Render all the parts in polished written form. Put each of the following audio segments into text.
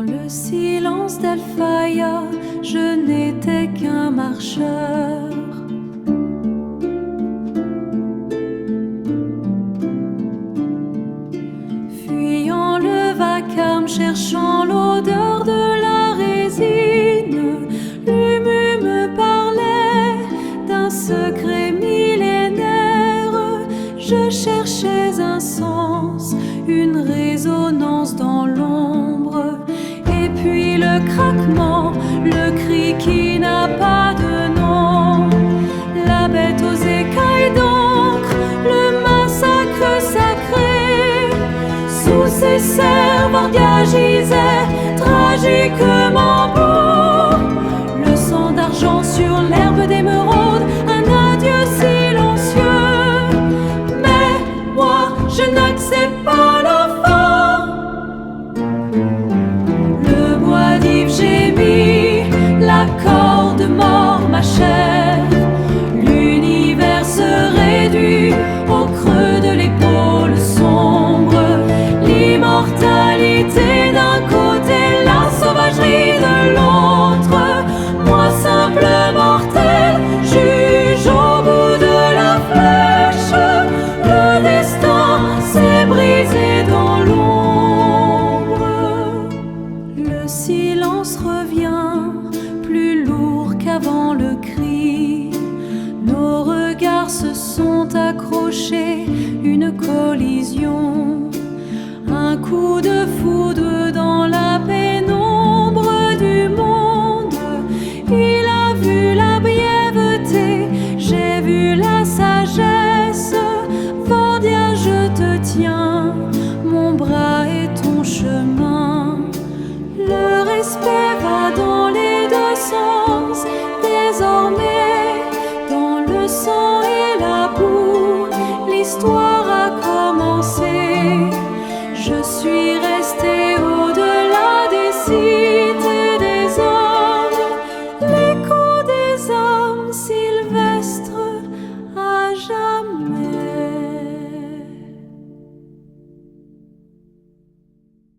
le silence d'Alphaya, je n'étais qu'un marcheur. Fuyant le vacarme, cherchant l'odeur de la résine, l'humu me parlait d'un secret millénaire. Je cherchais un sens, une résonance dans l'ombre. Et puis le craquement, le cri qui n'a pas de nom. La bête aux écailles d'encre, le massacre sacré. Sous ses servantiers gisait tragiquement beau. Le sang d'argent sur l'herbe d'émeraude, un adieu silencieux. Mais moi, je n'accepte pas la fin. Le bois d'Yves gémit, la corde mord ma chair. L'univers se réduit au creux de l'épaule sombre. L'immortalité d'un côté, la sauvagerie de l'autre. Moi, simple mortel, juge au bout de la flèche. Le destin s'est brisé dans l'ombre. Le silence revient, plus lourd qu'avant le cri. Nos regards se sont accrochés, une collision. Un coup de foudre dans la pénombre du monde. Il a vu la brièveté, j'ai vu la sagesse. Vandia, je te tiens, mon bras et ton chemin. Le respect va dans les deux sens, désormais, dans le sang et la boue, l'histoire a commencé. Je suis restée au-delà des sites et des hommes, l'écho des âmes sylvestres à jamais.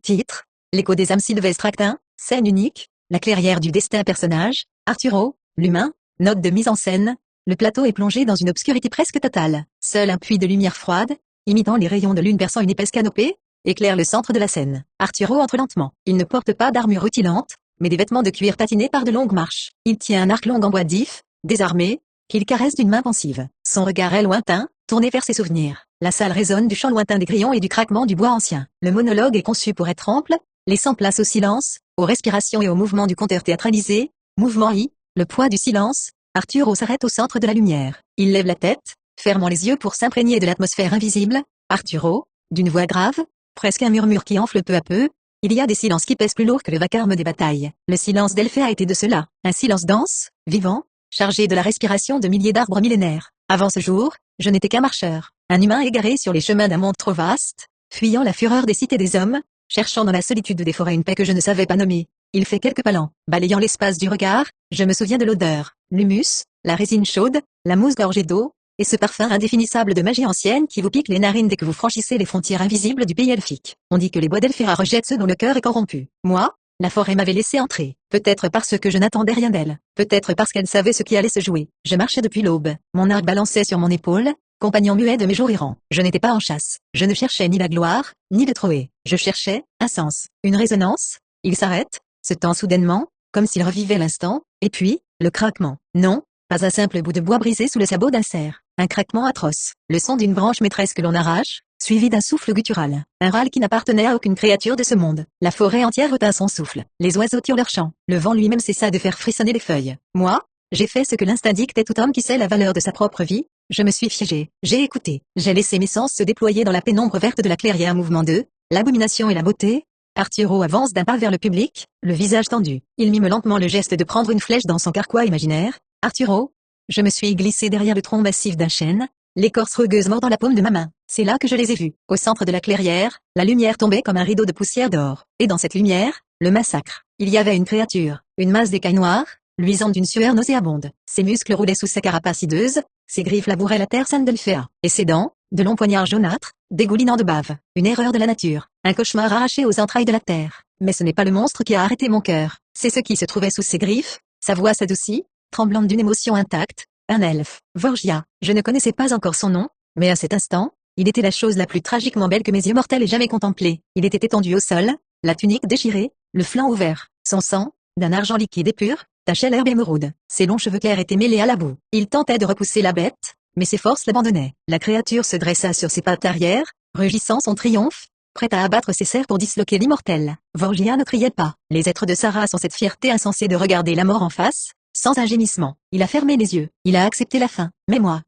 Titre: L'écho des âmes sylvestres, acte 1, scène unique, la clairière du destin. Personnage: Arturo, l'humain. Note de mise en scène: le plateau est plongé dans une obscurité presque totale. Seul un puits de lumière froide, imitant les rayons de lune perçant une épaisse canopée, éclaire le centre de la scène. Arturo entre lentement. Il ne porte pas d'armure rutilante, mais des vêtements de cuir patinés par de longues marches. Il tient un arc long en bois d'if, désarmé, qu'il caresse d'une main pensive. Son regard est lointain, tourné vers ses souvenirs. La salle résonne du chant lointain des grillons et du craquement du bois ancien. Le monologue est conçu pour être ample, laissant place au silence, aux respirations et au mouvement du conteur théâtralisé. Mouvement I, le poids du silence. Arturo s'arrête au centre de la lumière. Il lève la tête, fermant les yeux pour s'imprégner de l'atmosphère invisible. Arturo, d'une voix grave, presque un murmure qui enfle peu à peu. Il y a des silences qui pèsent plus lourd que le vacarme des batailles. Le silence d'Elphée a été de cela. Un silence dense, vivant, chargé de la respiration de milliers d'arbres millénaires. Avant ce jour, je n'étais qu'un marcheur. Un humain égaré sur les chemins d'un monde trop vaste, fuyant la fureur des cités des hommes, cherchant dans la solitude des forêts une paix que je ne savais pas nommer. Il fait quelques pas lents, balayant l'espace du regard. Je me souviens de l'odeur, l'humus, la résine chaude, la mousse gorgée d'eau, et ce parfum indéfinissable de magie ancienne qui vous pique les narines dès que vous franchissez les frontières invisibles du pays elfique. On dit que les bois d'Elphera rejettent ceux dont le cœur est corrompu. Moi, la forêt m'avait laissé entrer. Peut-être parce que je n'attendais rien d'elle. Peut-être parce qu'elle savait ce qui allait se jouer. Je marchais depuis l'aube. Mon arc balançait sur mon épaule, compagnon muet de mes jours errants. Je n'étais pas en chasse. Je ne cherchais ni la gloire, ni le trophée. Je cherchais un sens, une résonance. Il s'arrête, se tend soudainement, comme s'il revivait l'instant, et puis, le craquement. Non, pas un simple bout de bois brisé sous le sabot d'un cerf. Un craquement atroce, le son d'une branche maîtresse que l'on arrache, suivi d'un souffle guttural. Un râle qui n'appartenait à aucune créature de ce monde. La forêt entière retint son souffle. Les oiseaux tirent leur chant. Le vent lui-même cessa de faire frissonner les feuilles. Moi, j'ai fait ce que l'instinct dictait tout homme qui sait la valeur de sa propre vie. Je me suis fiégé. J'ai écouté. J'ai laissé mes sens se déployer dans la pénombre verte de la clairière. Mouvement 2, l'abomination et la beauté. Arturo avance d'un pas vers le public, le visage tendu. Il mime lentement le geste de prendre une flèche dans son carquois imaginaire. Arturo. Je me suis glissé derrière le tronc massif d'un chêne, l'écorce rugueuse mordant la paume de ma main. C'est là que je les ai vus. Au centre de la clairière, la lumière tombait comme un rideau de poussière d'or. Et dans cette lumière, le massacre. Il y avait une créature, une masse d'écailles noires, luisante d'une sueur nauséabonde. Ses muscles roulaient sous sa carapace hideuse, ses griffes labouraient la terre sainte d'Elphea. Et ses dents, De longs poignards jaunâtres, dégoulinant de bave. Une erreur de la nature. Un cauchemar arraché aux entrailles de la terre. Mais ce n'est pas le monstre qui a arrêté mon cœur. C'est ce qui se trouvait sous ses griffes. Sa voix s'adoucit, tremblante d'une émotion intacte. Un elfe. Vorgia. Je ne connaissais pas encore son nom, mais à cet instant, il était la chose la plus tragiquement belle que mes yeux mortels aient jamais contemplée. Il était étendu au sol, la tunique déchirée, le flanc ouvert. Son sang, d'un argent liquide et pur, tachait l'herbe émeraude. Ses longs cheveux clairs étaient mêlés à la boue. Il tentait de repousser la bête, mais ses forces l'abandonnaient. La créature se dressa sur ses pattes arrière, rugissant son triomphe, prête à abattre ses serres pour disloquer l'immortel. Vorgia ne criait pas. Les êtres de sa race ont cette fierté insensée de regarder la mort en face, sans un gémissement. Il a fermé les yeux. Il a accepté la fin. Mais moi,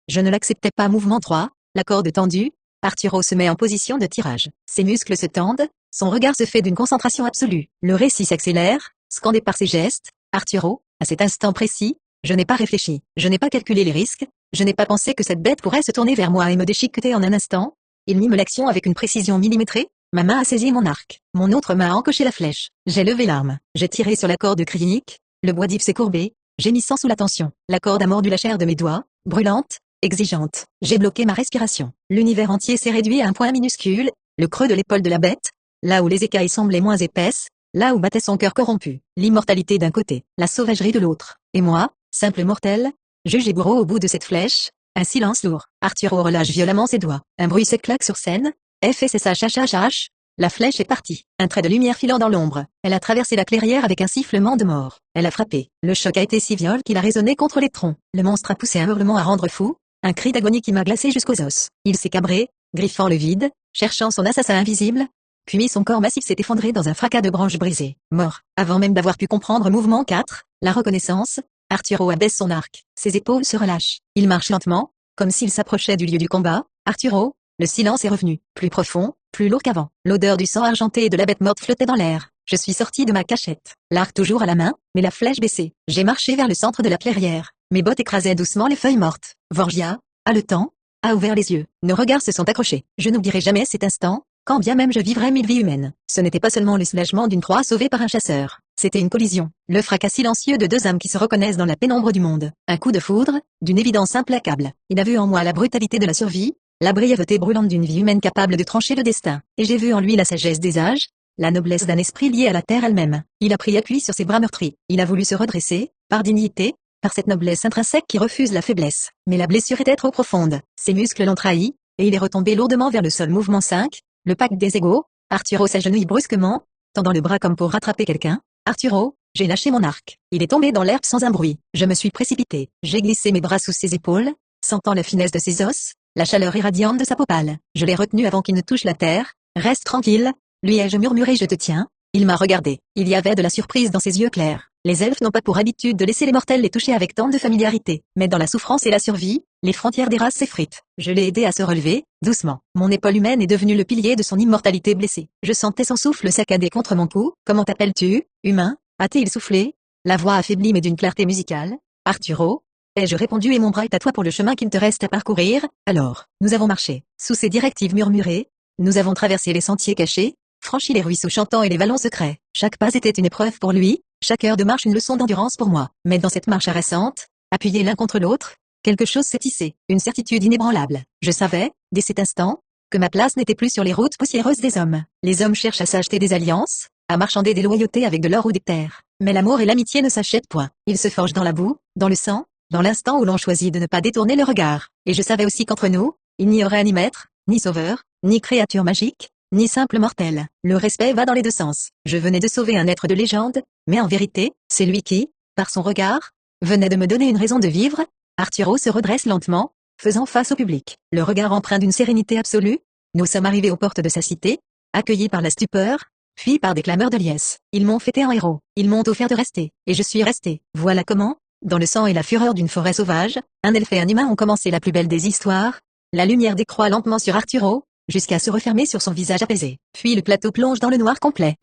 je ne l'acceptais pas. Mouvement 3, la corde tendue, Arturo se met en position de tirage. Ses muscles se tendent, son regard se fait d'une concentration absolue. Le récit s'accélère, scandé par ses gestes. Arturo, à cet instant précis, je n'ai pas réfléchi. Je n'ai pas calculé les risques. Je n'ai pas pensé que cette bête pourrait se tourner vers moi et me déchiqueter en un instant. Il mime l'action avec une précision millimétrée. Ma main a saisi mon arc. Mon autre main a encoché la flèche. J'ai levé l'arme. J'ai tiré sur la corde cryonique. Le bois d'if s'est courbé, gémissant sous la tension. La corde a mordu la chair de mes doigts, brûlante, exigeante. J'ai bloqué ma respiration. L'univers entier s'est réduit à un point minuscule, le creux de l'épaule de la bête, là où les écailles semblaient moins épaisses, là où battait son cœur corrompu. L'immortalité d'un côté, la sauvagerie de l'autre. Et moi, simple mortel, juge et bourreau au bout de cette flèche. Un silence lourd. Arturo relâche violemment ses doigts. Un bruit sec claque sur scène. F et SH. La flèche est partie. Un trait de lumière filant dans l'ombre. Elle a traversé la clairière avec un sifflement de mort. Elle a frappé. Le choc a été si violent qu'il a résonné contre les troncs. Le monstre a poussé un hurlement à rendre fou. Un cri d'agonie qui m'a glacé jusqu'aux os. Il s'est cabré, griffant le vide, cherchant son assassin invisible. Puis son corps massif s'est effondré dans un fracas de branches brisées. Mort. Avant même d'avoir pu comprendre mouvement 4, la reconnaissance, Arturo abaisse son arc. Ses épaules se relâchent. Il marche lentement, comme s'il s'approchait du lieu du combat. Arturo, le silence est revenu. Plus profond, plus lourd qu'avant. L'odeur du sang argenté et de la bête morte flottait dans l'air. Je suis sorti de ma cachette. L'arc toujours à la main, mais la flèche baissée. J'ai marché vers le centre de la clairière. Mes bottes écrasaient doucement les feuilles mortes. Vorgia, haletant, a ouvert les yeux. Nos regards se sont accrochés. Je n'oublierai jamais cet instant, quand bien même je vivrais 1000 vies humaines. Ce n'était pas seulement le soulagement d'une proie sauvée par un chasseur. C'était une collision. Le fracas silencieux de deux âmes qui se reconnaissent dans la pénombre du monde. Un coup de foudre, d'une évidence implacable. Il a vu en moi la brutalité de la survie, la brièveté brûlante d'une vie humaine capable de trancher le destin. Et j'ai vu en lui la sagesse des âges, la noblesse d'un esprit lié à la terre elle-même. Il a pris appui sur ses bras meurtris. Il a voulu se redresser, par dignité, par cette noblesse intrinsèque qui refuse la faiblesse. Mais la blessure était trop profonde. Ses muscles l'ont trahi, et il est retombé lourdement vers le sol. Mouvement 5, le pacte des égaux. Arturo s'agenouille brusquement, tendant le bras comme pour rattraper quelqu'un. Arturo, j'ai lâché mon arc. Il est tombé dans l'herbe sans un bruit. Je me suis précipité. J'ai glissé mes bras sous ses épaules, sentant la finesse de ses os, la chaleur irradiante de sa peau pâle. Je l'ai retenu avant qu'il ne touche la terre. Reste tranquille, lui ai-je murmuré. Je te tiens. Il m'a regardé. Il y avait de la surprise dans ses yeux clairs. Les elfes n'ont pas pour habitude de laisser les mortels les toucher avec tant de familiarité. Mais dans la souffrance et la survie, les frontières des races s'effritent. Je l'ai aidé à se relever, doucement. Mon épaule humaine est devenue le pilier de son immortalité blessée. Je sentais son souffle saccadé contre mon cou. Comment t'appelles-tu, humain? A-t-il soufflé? La voix affaiblie mais d'une clarté musicale. Arturo? Ai-je répondu et mon bras est à toi pour le chemin qu'il te reste à parcourir. Alors, nous avons marché. Sous ses directives murmurées, nous avons traversé les sentiers cachés, franchi les ruisseaux chantants et les vallons secrets. Chaque pas était une épreuve pour lui, chaque heure de marche une leçon d'endurance pour moi. Mais dans cette marche harassante, appuyés l'un contre l'autre, quelque chose s'est tissé, une certitude inébranlable. Je savais, dès cet instant, que ma place n'était plus sur les routes poussiéreuses des hommes. Les hommes cherchent à s'acheter des alliances, à marchander des loyautés avec de l'or ou des terres. Mais l'amour et l'amitié ne s'achètent point. Ils se forgent dans la boue, dans le sang, dans l'instant où l'on choisit de ne pas détourner le regard. Et je savais aussi qu'entre nous, il n'y aurait ni maître, ni sauveur, ni créature magique, ni simple mortel. Le respect va dans les deux sens. Je venais de sauver un être de légende, mais en vérité, c'est lui qui, par son regard, venait de me donner une raison de vivre. Arturo se redresse lentement, faisant face au public. Le regard empreint d'une sérénité absolue. Nous sommes arrivés aux portes de sa cité, accueillis par la stupeur, puis par des clameurs de liesse. Ils m'ont fêté en héros. Ils m'ont offert de rester. Et je suis resté. Voilà comment, dans le sang et la fureur d'une forêt sauvage, un elfe et un humain ont commencé la plus belle des histoires. La lumière décroît lentement sur Arturo, jusqu'à se refermer sur son visage apaisé. Puis le plateau plonge dans le noir complet.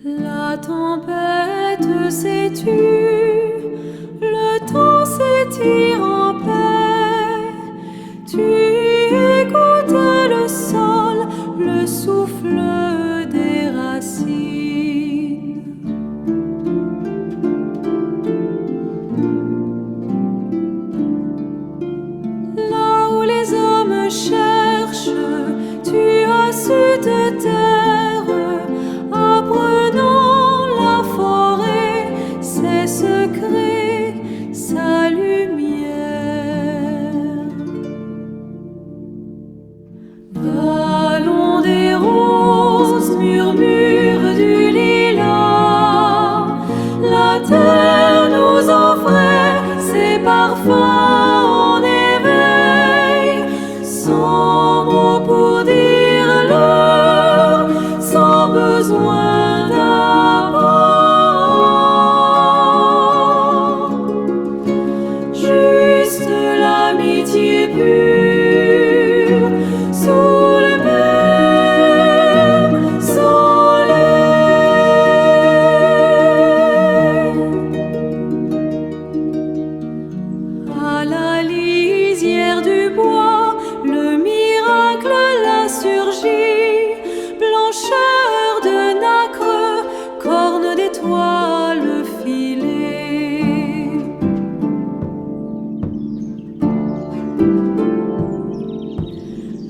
La tempête s'est tue, le temps sortir en paix. Tu écoutes le sol, le souffle des racines. Là où les hommes cherchent, tu as su te taire, apprenant la forêt, ses secrets, sa lumière. Ballon des roses, murmure du lilas, la terre nous offrait ses parfums en éveil, sans mots pour dire l'heure, sans besoin d'apport, juste l'amitié pure sous le même soleil. À la lisière du bois, le miracle l'a surgi, blancheur de nacre, corne d'étoile filée.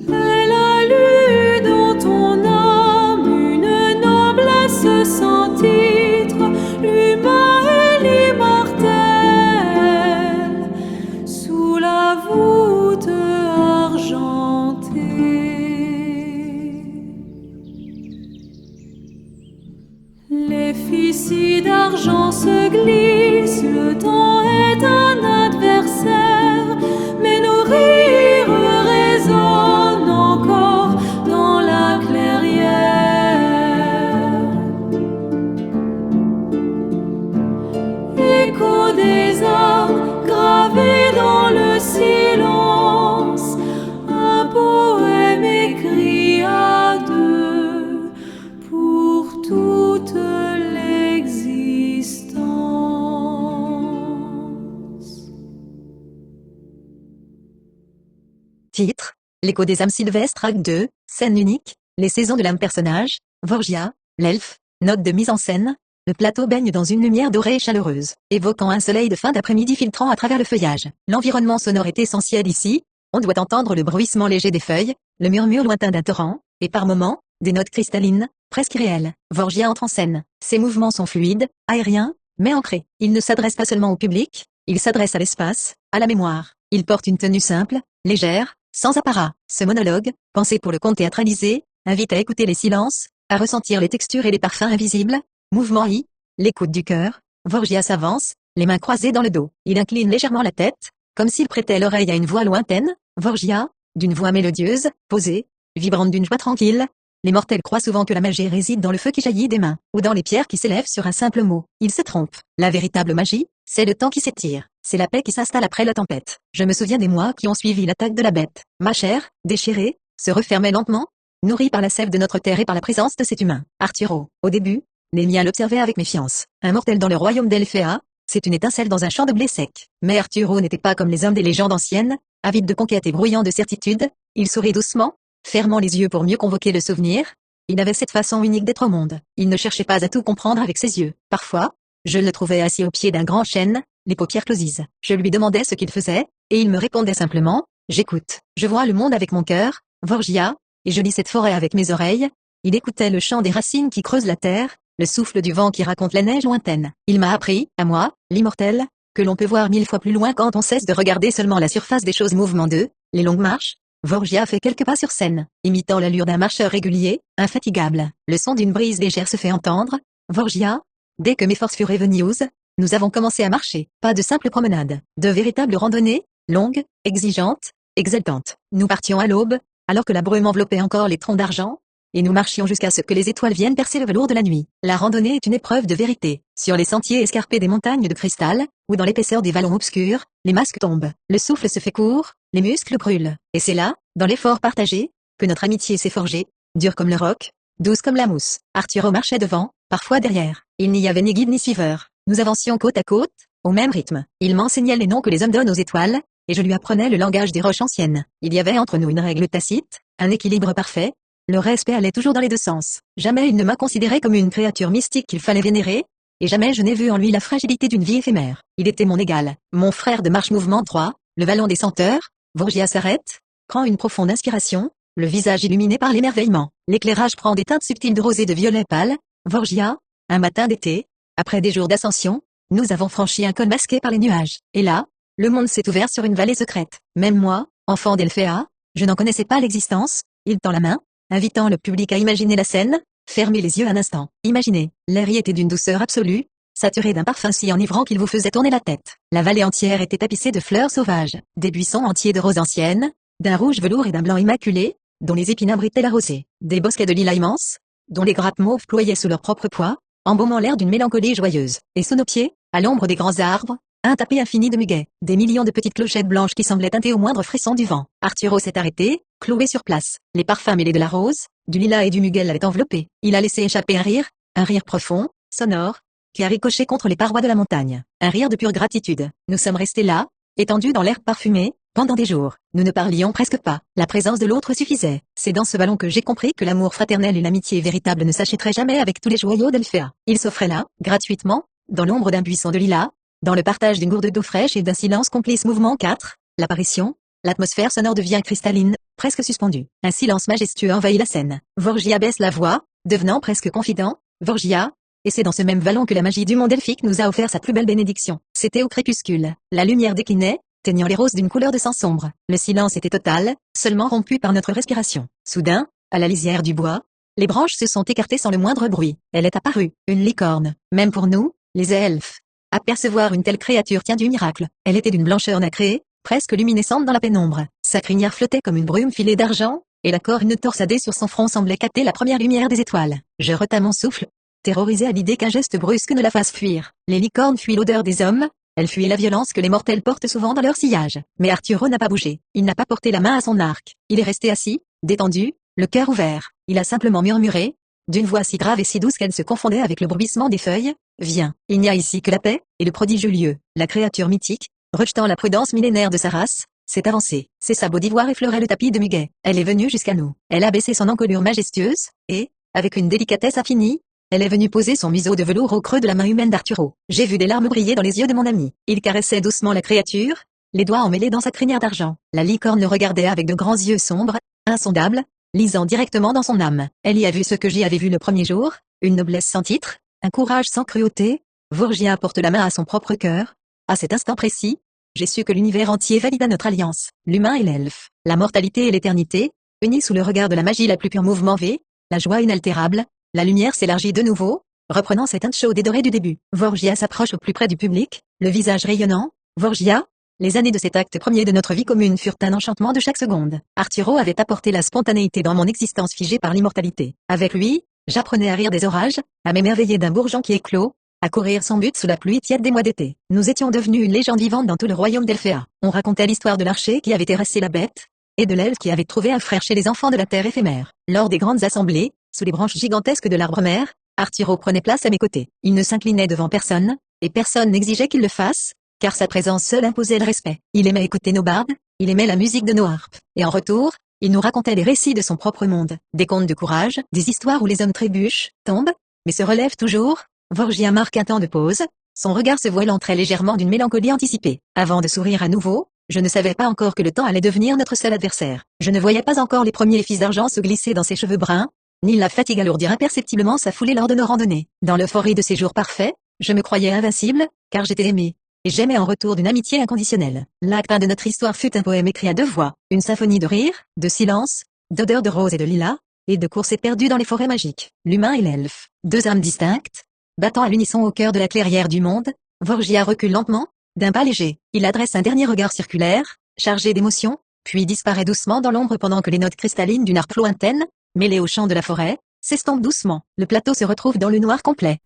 Elle a lu dans ton âme une noblesse sans titre, l'humain et l'immortel, sous la voûte argentée. Les ficelles d'argent se glissent, le temps est un adversaire, mais nos rires résonnent encore dans la clairière. Écho des âmes gravés dans le silence, un poème écrit à deux pour toute l'existence. Titre, L'écho des âmes sylvestres, acte 2, scène unique, les saisons de l'âme personnage, Vorgia, l'elfe, note de mise en scène, le plateau baigne dans une lumière dorée et chaleureuse, évoquant un soleil de fin d'après-midi filtrant à travers le feuillage. L'environnement sonore est essentiel ici, on doit entendre le bruissement léger des feuilles, le murmure lointain d'un torrent, et par moments, des notes cristallines, presque irréelles. Vorgia entre en scène. Ses mouvements sont fluides, aériens, mais ancrés. Il ne s'adresse pas seulement au public, il s'adresse à l'espace, à la mémoire. Il porte une tenue simple, légère, sans apparat. Ce monologue, pensé pour le conte théâtralisé, invite à écouter les silences, à ressentir les textures et les parfums invisibles. Mouvement I, l'écoute du cœur. Vorgia s'avance, les mains croisées dans le dos. Il incline légèrement la tête, comme s'il prêtait l'oreille à une voix lointaine. Vorgia, d'une voix mélodieuse, posée, vibrante d'une joie tranquille. Les mortels croient souvent que la magie réside dans le feu qui jaillit des mains, ou dans les pierres qui s'élèvent sur un simple mot. Ils se trompent. La véritable magie, c'est le temps qui s'étire. C'est la paix qui s'installe après la tempête. Je me souviens des mois qui ont suivi l'attaque de la bête. Ma chair, déchirée, se refermait lentement, nourrie par la sève de notre terre et par la présence de cet humain. Arturo, au début, les miens l'observaient avec méfiance. Un mortel dans le royaume d'Elphéa, c'est une étincelle dans un champ de blé sec. Mais Arturo n'était pas comme les hommes des légendes anciennes, avide de conquête et bruyant de certitude. Il sourit doucement, fermant les yeux pour mieux convoquer le souvenir. Il avait cette façon unique d'être au monde. Il ne cherchait pas à tout comprendre avec ses yeux. Parfois, je le trouvais assis au pied d'un grand chêne, les paupières closes. Je lui demandais ce qu'il faisait, et il me répondait simplement, « J'écoute. Je vois le monde avec mon cœur, Vorgia, et je lis cette forêt avec mes oreilles. » Il écoutait le chant des racines qui creusent la terre, le souffle du vent qui raconte la neige lointaine. Il m'a appris, à moi, l'immortel, que l'on peut voir 1000 fois plus loin quand on cesse de regarder seulement la surface des choses. Mouvement 2, les longues marches. Vorgia fait quelques pas sur scène, imitant l'allure d'un marcheur régulier, infatigable. Le son d'une brise légère se fait entendre. Vorgia, dès que mes forces furent revenues, nous avons commencé à marcher. Pas de simple promenade, de véritables randonnées, longues, exigeantes, exaltantes. Nous partions à l'aube, alors que la brume enveloppait encore les troncs d'argent, et nous marchions jusqu'à ce que les étoiles viennent percer le velours de la nuit. La randonnée est une épreuve de vérité. Sur les sentiers escarpés des montagnes de cristal, ou dans l'épaisseur des vallons obscurs, les masques tombent. Le souffle se fait court, les muscles brûlent. Et c'est là, dans l'effort partagé, que notre amitié s'est forgée, dure comme le roc, douce comme la mousse. Arturo marchait devant, parfois derrière. Il n'y avait ni guide ni suiveur. Nous avancions côte à côte, au même rythme. Il m'enseignait les noms que les hommes donnent aux étoiles, et je lui apprenais le langage des roches anciennes. Il y avait entre nous une règle tacite, un équilibre parfait. Le respect allait toujours dans les deux sens. Jamais il ne m'a considéré comme une créature mystique qu'il fallait vénérer, et jamais je n'ai vu en lui la fragilité d'une vie éphémère. Il était mon égal, mon frère de marche-mouvement droit, le vallon des senteurs. Vorgia s'arrête, prend une profonde inspiration, le visage illuminé par l'émerveillement. L'éclairage prend des teintes subtiles de rosé de violet pâle. Vorgia, un matin d'été, après des jours d'ascension, nous avons franchi un col masqué par les nuages. Et là, le monde s'est ouvert sur une vallée secrète. Même moi, enfant d'Elphéa, je n'en connaissais pas l'existence. Il tend la main, invitant le public à imaginer la scène. Fermez les yeux un instant. Imaginez, l'air y était d'une douceur absolue, saturé d'un parfum si enivrant qu'il vous faisait tourner la tête. La vallée entière était tapissée de fleurs sauvages, des buissons entiers de roses anciennes, d'un rouge velours et d'un blanc immaculé, dont les épines abritaient la rosée. Des bosquets de lilas immenses, dont les grappes mauves ployaient sous leur propre poids, embaumant l'air d'une mélancolie joyeuse. Et sous nos pieds, à l'ombre des grands arbres, un tapis infini de muguets, des millions de petites clochettes blanches qui semblaient teinter au moindre frisson du vent. Arturo s'est arrêté, cloué sur place. Les parfums mêlés de la rose, du lilas et du muguet l'avaient enveloppé. Il a laissé échapper un rire profond, sonore, qui a ricoché contre les parois de la montagne. Un rire de pure gratitude. Nous sommes restés là, étendus dans l'herbe parfumée, pendant des jours. Nous ne parlions presque pas. La présence de l'autre suffisait. C'est dans ce ballon que j'ai compris que l'amour fraternel et l'amitié véritable ne s'achèteraient jamais avec tous les joyaux d'Elphéa. Il s'offrait là, gratuitement, dans l'ombre d'un buisson de lilas, dans le partage d'une gourde d'eau fraîche et d'un silence complice. Mouvement 4, l'apparition. L'atmosphère sonore devient cristalline, presque suspendue. Un silence majestueux envahit la scène. Vorgia baisse la voix, devenant presque confident. Vorgia, et c'est dans ce même vallon que la magie du monde elfique nous a offert sa plus belle bénédiction. C'était au crépuscule. La lumière déclinait, teignant les roses d'une couleur de sang sombre. Le silence était total, seulement rompu par notre respiration. Soudain, à la lisière du bois, les branches se sont écartées sans le moindre bruit. Elle est apparue, une licorne. Même pour nous, les elfes, apercevoir une telle créature tient du miracle. Elle était d'une blancheur nacrée, presque luminescente dans la pénombre. Sa crinière flottait comme une brume filée d'argent, et la corne torsadée sur son front semblait capter la première lumière des étoiles. Je retins mon souffle, terrorisé à l'idée qu'un geste brusque ne la fasse fuir. Les licornes fuient l'odeur des hommes, elles fuient la violence que les mortels portent souvent dans leur sillage. Mais Arturo n'a pas bougé. Il n'a pas porté la main à son arc. Il est resté assis, détendu, le cœur ouvert. Il a simplement murmuré, d'une voix si grave et si douce qu'elle se confondait avec le bruissement des feuilles, « Viens, il n'y a ici que la paix, et le prodigieux lieu. » La créature mythique, rejetant la prudence millénaire de sa race, s'est avancée. Ses sabots d'ivoire effleuraient le tapis de muguet. Elle est venue jusqu'à nous. Elle a baissé son encolure majestueuse, et, avec une délicatesse infinie, elle est venue poser son museau de velours au creux de la main humaine d'Arturo. J'ai vu des larmes briller dans les yeux de mon ami. Il caressait doucement la créature, les doigts emmêlés dans sa crinière d'argent. La licorne le regardait avec de grands yeux sombres, insondables, lisant directement dans son âme. Elle y a vu ce que j'y avais vu le premier jour, une noblesse sans titre, un courage sans cruauté. Vorgia porte la main à son propre cœur. À cet instant précis, j'ai su que l'univers entier valida notre alliance. L'humain et l'elfe, la mortalité et l'éternité, unis sous le regard de la magie la plus pure. Mouvement V, la joie inaltérable. La lumière s'élargit de nouveau, reprenant cette teinte chaude et dorée du début. Vorgia s'approche au plus près du public, le visage rayonnant. Vorgia, les années de cet acte premier de notre vie commune furent un enchantement de chaque seconde. Arturo avait apporté la spontanéité dans mon existence figée par l'immortalité. Avec lui, j'apprenais à rire des orages, à m'émerveiller d'un bourgeon qui éclot, à courir sans but sous la pluie tiède des mois d'été. Nous étions devenus une légende vivante dans tout le royaume d'Elphéa. On racontait l'histoire de l'archer qui avait terrassé la bête, et de l'elfe qui avait trouvé un frère chez les enfants de la terre éphémère. Lors des grandes assemblées, sous les branches gigantesques de l'arbre mère, Arturo prenait place à mes côtés. Il ne s'inclinait devant personne, et personne n'exigeait qu'il le fasse, car sa présence seule imposait le respect. Il aimait écouter nos bardes, il aimait la musique de nos harpes, et en retour, il nous racontait les récits de son propre monde, des contes de courage, des histoires où les hommes trébuchent, tombent, mais se relèvent toujours. Vorgia marque un temps de pause, son regard se voilant très légèrement d'une mélancolie anticipée. Avant de sourire à nouveau, je ne savais pas encore que le temps allait devenir notre seul adversaire. Je ne voyais pas encore les premiers fils d'argent se glisser dans ses cheveux bruns, ni la fatigue alourdir imperceptiblement sa foulée lors de nos randonnées. Dans l'euphorie de ces jours parfaits, je me croyais invincible, car j'étais aimé. Et j'aimais en retour d'une amitié inconditionnelle. L'acte 1 de notre histoire fut un poème écrit à deux voix, une symphonie de rire, de silence, d'odeurs de rose et de lilas, et de courses éperdues dans les forêts magiques. L'humain et l'elfe, deux âmes distinctes, battant à l'unisson au cœur de la clairière du monde. Vorgia recule lentement, d'un pas léger. Il adresse un dernier regard circulaire, chargé d'émotion, puis disparaît doucement dans l'ombre pendant que les notes cristallines d'une harpe lointaine, mêlées au chant de la forêt, s'estompent doucement. Le plateau se retrouve dans le noir complet.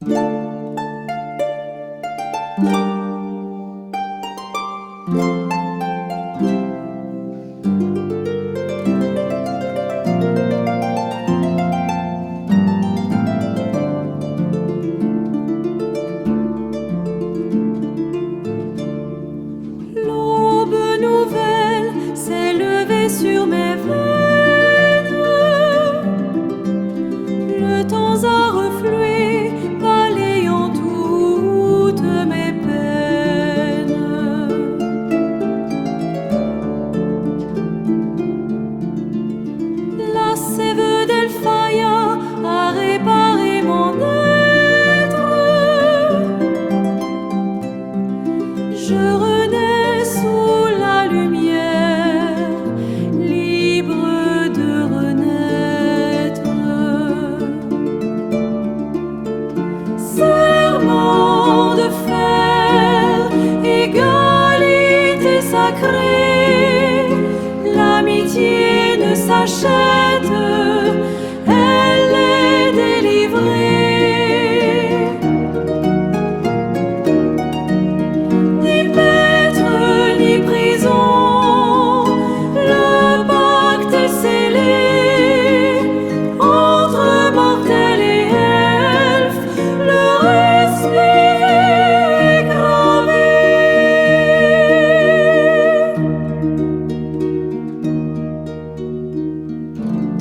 rachète, elle est délivrée. Ni maître, ni prison, le pacte est scellé. Entre mortels et elfes, le respect est gravé.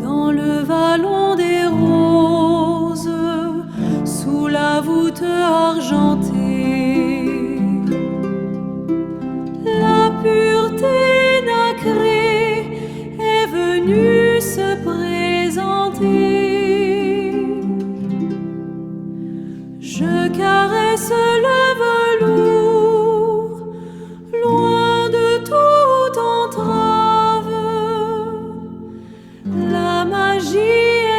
Dans le vallon des roses, sous la voûte argentée, la pureté nacrée est venue se présenter. Je caresse le velours, loin de toute entrave. La magie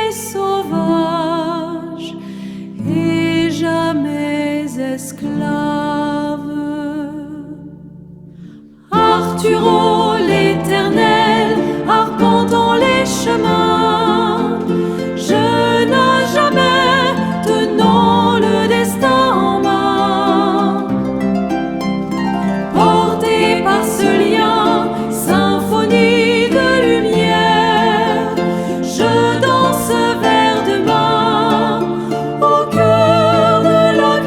est sauvage et jamais esclave. Arturo l'Éternel, arpentant les chemins, jeune à jamais, tenant le destin en main. Porté par ce lien, symphonie de lumière, je danse vers demain, au cœur de la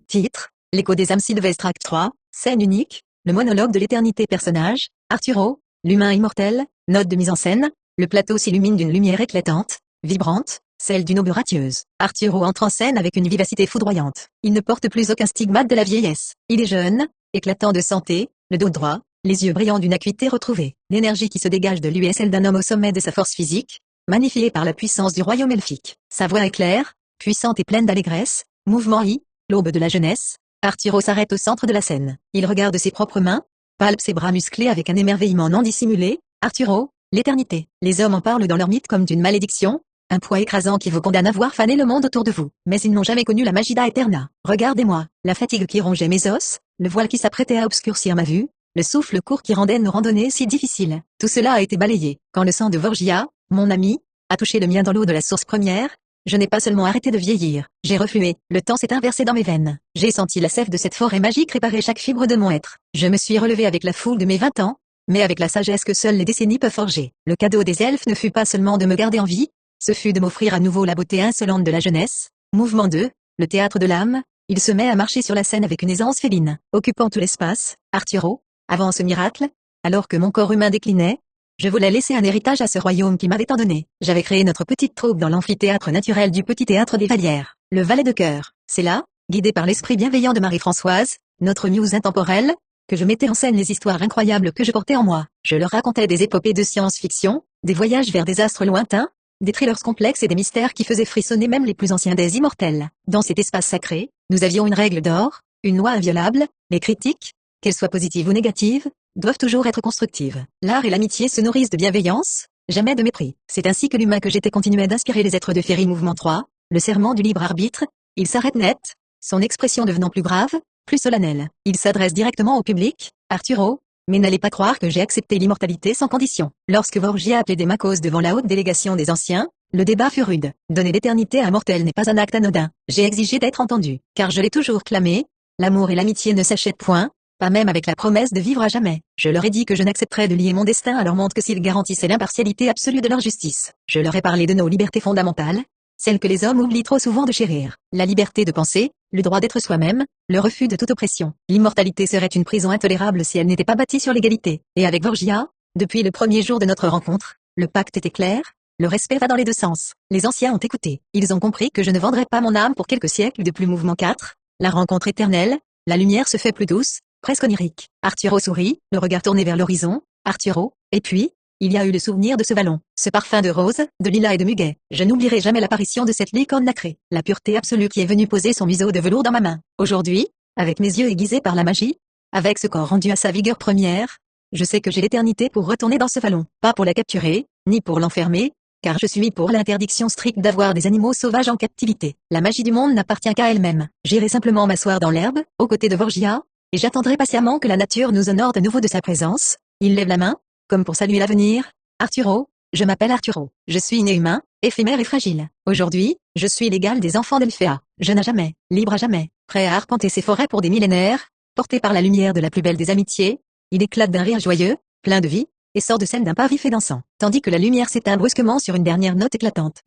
Titre, L'écho des âmes Sylvestre Acte 3, scène unique, le monologue de l'éternité personnage, Arturo, l'humain immortel, note de mise en scène, le plateau s'illumine d'une lumière éclatante, vibrante, celle d'une aube radieuse. Arturo entre en scène avec une vivacité foudroyante. Il ne porte plus aucun stigmate de la vieillesse. Il est jeune, éclatant de santé, le dos droit, les yeux brillants d'une acuité retrouvée. L'énergie qui se dégage de lui est celle d'un homme au sommet de sa force physique, magnifié par la puissance du royaume elfique. Sa voix est claire, puissante et pleine d'allégresse, mouvement l'aube de la jeunesse. Arturo s'arrête au centre de la scène. Il regarde ses propres mains, palpe ses bras musclés avec un émerveillement non dissimulé. Arturo, l'éternité. Les hommes en parlent dans leur mythe comme d'une malédiction, un poids écrasant qui vous condamne à voir faner le monde autour de vous. Mais ils n'ont jamais connu la magie d'Aeterna. Regardez-moi, la fatigue qui rongeait mes os, le voile qui s'apprêtait à obscurcir ma vue, le souffle court qui rendait nos randonnées si difficiles. Tout cela a été balayé. Quand le sang de Vorgia, mon ami, a touché le mien dans l'eau de la source première, je n'ai pas seulement arrêté de vieillir, j'ai reflué, le temps s'est inversé dans mes veines. J'ai senti la sève de cette forêt magique réparer chaque fibre de mon être. Je me suis relevé avec la foule de mes 20 ans, mais avec la sagesse que seules les décennies peuvent forger. Le cadeau des elfes ne fut pas seulement de me garder en vie, ce fut de m'offrir à nouveau la beauté insolente de la jeunesse. Mouvement 2, le théâtre de l'âme, il se met à marcher sur la scène avec une aisance féline, occupant tout l'espace. Arturo, avant ce miracle, alors que mon corps humain déclinait, je voulais laisser un héritage à ce royaume qui m'avait tant donné. J'avais créé notre petite troupe dans l'amphithéâtre naturel du petit théâtre des Vallières. Le valet de cœur, c'est là, guidé par l'esprit bienveillant de Marie-Françoise, notre muse intemporelle, que je mettais en scène les histoires incroyables que je portais en moi. Je leur racontais des épopées de science-fiction, des voyages vers des astres lointains, des thrillers complexes et des mystères qui faisaient frissonner même les plus anciens des immortels. Dans cet espace sacré, nous avions une règle d'or, une loi inviolable, les critiques, qu'elles soient positives ou négatives, doivent toujours être constructives. L'art et l'amitié se nourrissent de bienveillance, jamais de mépris. C'est ainsi que l'humain que j'étais continuait d'inspirer les êtres de Féerie. Mouvement 3, le serment du libre arbitre, il s'arrête net, son expression devenant plus grave, plus solennelle. Il s'adresse directement au public, Arturo, mais n'allez pas croire que j'ai accepté l'immortalité sans condition. Lorsque Vorgia a plaidé ma cause devant la haute délégation des anciens, le débat fut rude. Donner l'éternité à un mortel n'est pas un acte anodin. J'ai exigé d'être entendu, car je l'ai toujours clamé, l'amour et l'amitié ne s'achètent point, pas même avec la promesse de vivre à jamais. Je leur ai dit que je n'accepterais de lier mon destin à leur monde que s'ils garantissaient l'impartialité absolue de leur justice. Je leur ai parlé de nos libertés fondamentales, celles que les hommes oublient trop souvent de chérir. La liberté de penser, le droit d'être soi-même, le refus de toute oppression. L'immortalité serait une prison intolérable si elle n'était pas bâtie sur l'égalité. Et avec Vorgia, depuis le premier jour de notre rencontre, le pacte était clair, le respect va dans les deux sens. Les anciens ont écouté. Ils ont compris que je ne vendrais pas mon âme pour quelques siècles de plus. Mouvement 4, la rencontre éternelle, la lumière se fait plus douce, presque onirique. Arturo sourit, le regard tourné vers l'horizon. Arturo, et puis, il y a eu le souvenir de ce vallon, ce parfum de rose, de lilas et de muguet. Je n'oublierai jamais l'apparition de cette licorne nacrée, la pureté absolue qui est venue poser son museau de velours dans ma main. Aujourd'hui, avec mes yeux aiguisés par la magie, avec ce corps rendu à sa vigueur première, je sais que j'ai l'éternité pour retourner dans ce vallon, pas pour la capturer, ni pour l'enfermer, car je suis pour l'interdiction stricte d'avoir des animaux sauvages en captivité. La magie du monde n'appartient qu'à elle-même. J'irai simplement m'asseoir dans l'herbe, aux côtés de Vorgia, et j'attendrai patiemment que la nature nous honore de nouveau de sa présence. Il lève la main, comme pour saluer l'avenir. Arturo, je m'appelle Arturo. Je suis né humain, éphémère et fragile. Aujourd'hui, je suis l'égal des enfants d'Elphéa. Jeune à jamais, libre à jamais, prêt à arpenter ses forêts pour des millénaires, porté par la lumière de la plus belle des amitiés. Il éclate d'un rire joyeux, plein de vie, et sort de celle d'un pas vif et dansant, tandis que la lumière s'éteint brusquement sur une dernière note éclatante.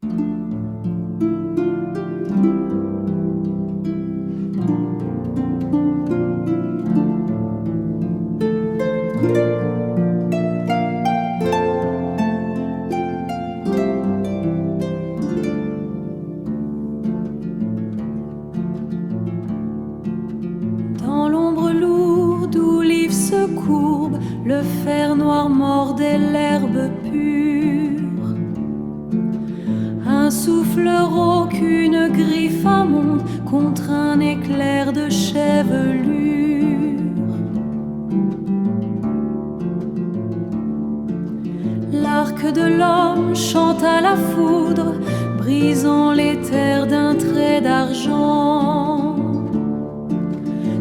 Dans l'ombre lourde où l'ivre se courbe, le fer noir mordait l'herbe pure. Un souffle rauque, une griffe immonde contre un éclair de chevelure. L'arc de l'homme chante à la foudre, brisant les terres d'un trait d'argent.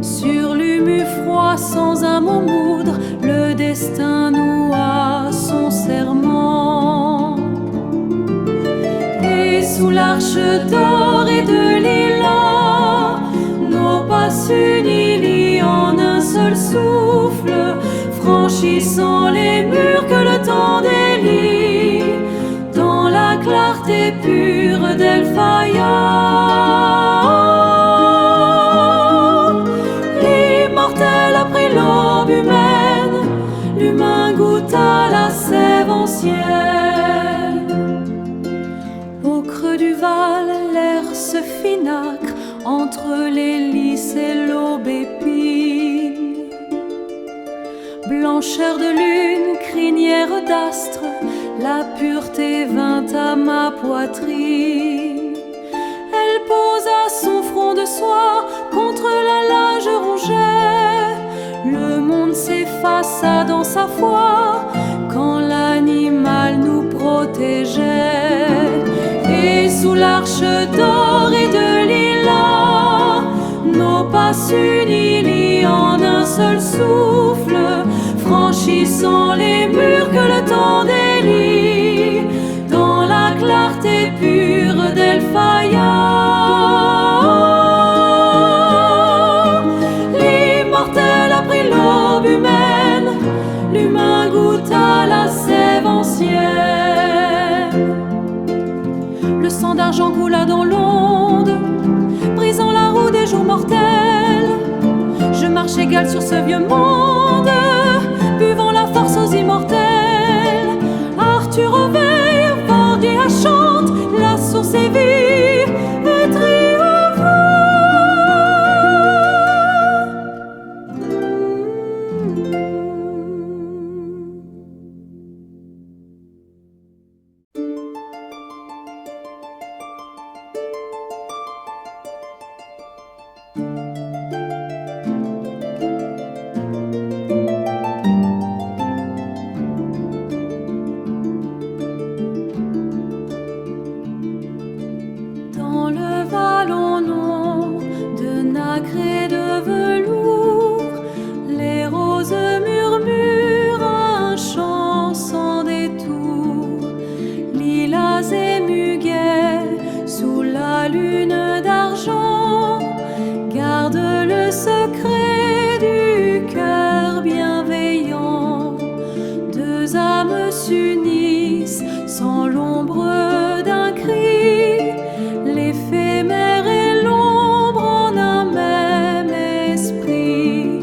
Sur l'humus froid, sans un mot moudre, le destin noua son serment. Et sous l'arche d'or et de lilas, nos pas s'unissent lient en un seul souffle, franchissant les murs que le temps délie, dans la clarté pure d'Elphaïa. L'aube humaine, l'humain goûte à la sève ancienne. Au creux du val, l'air se finacre entre les lys et l'aubépine. Blancheur de lune, crinière d'astre, la pureté vint à ma poitrine. Elle posa son front de soie contre la lage rongée. Le monde s'effaça dans sa foi quand l'animal nous protégeait. Et sous l'arche d'or et de lilas, nos pas s'unissent en un seul souffle, franchissant les murs que le temps délie, dans la clarté pure d'Elphaïa. L'aube humaine, l'humain goûte à la sève ancienne. Le sang d'argent coula dans l'onde, brisant la roue des jours mortels. Je marche égal sur ce vieux monde, buvant la force aux immortels. Arturo veille, Vorgia chante, la source est vive et triomphe. Dans le vallon long de nacre et de velours, les roses murmurent un chant sans détour. Lilas et muguets sous la lune d'argent gardent le secret du cœur bienveillant. Deux âmes s'unissent sans l'ombre d'un cri, l'éphémère et l'ombre en un même esprit.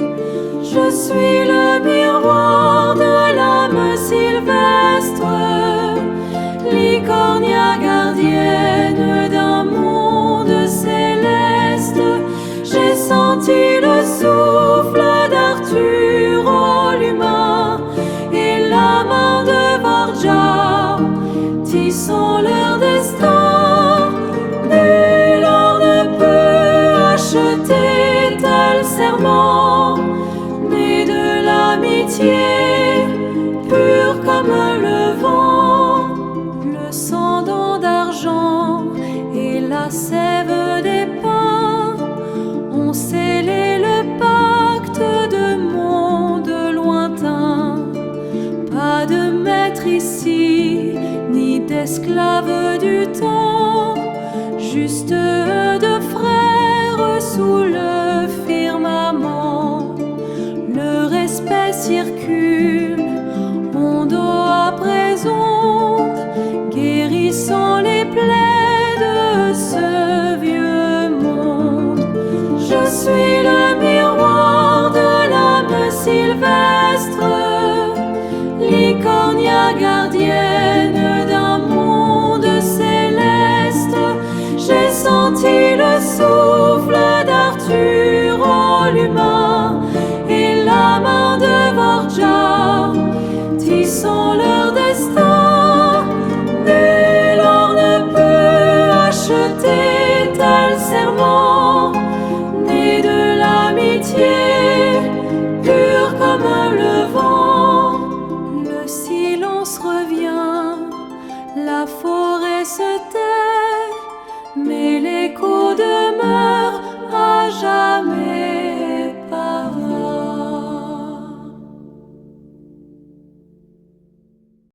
Je suis le miroir de l'âme sylvestre, l'icornia gardienne d'un monde céleste. J'ai senti le souffle d'Arturo l'humain et la main de Vorgia, tissant leur destin. Nul or ne peut acheter tel serment, né de l'amitié, pur comme le vent. Le sang esclaves du temps, juste deux frères sous le firmament. Le respect circule, onde après onde, guérissant les plaies de ce vieux monde. Je suis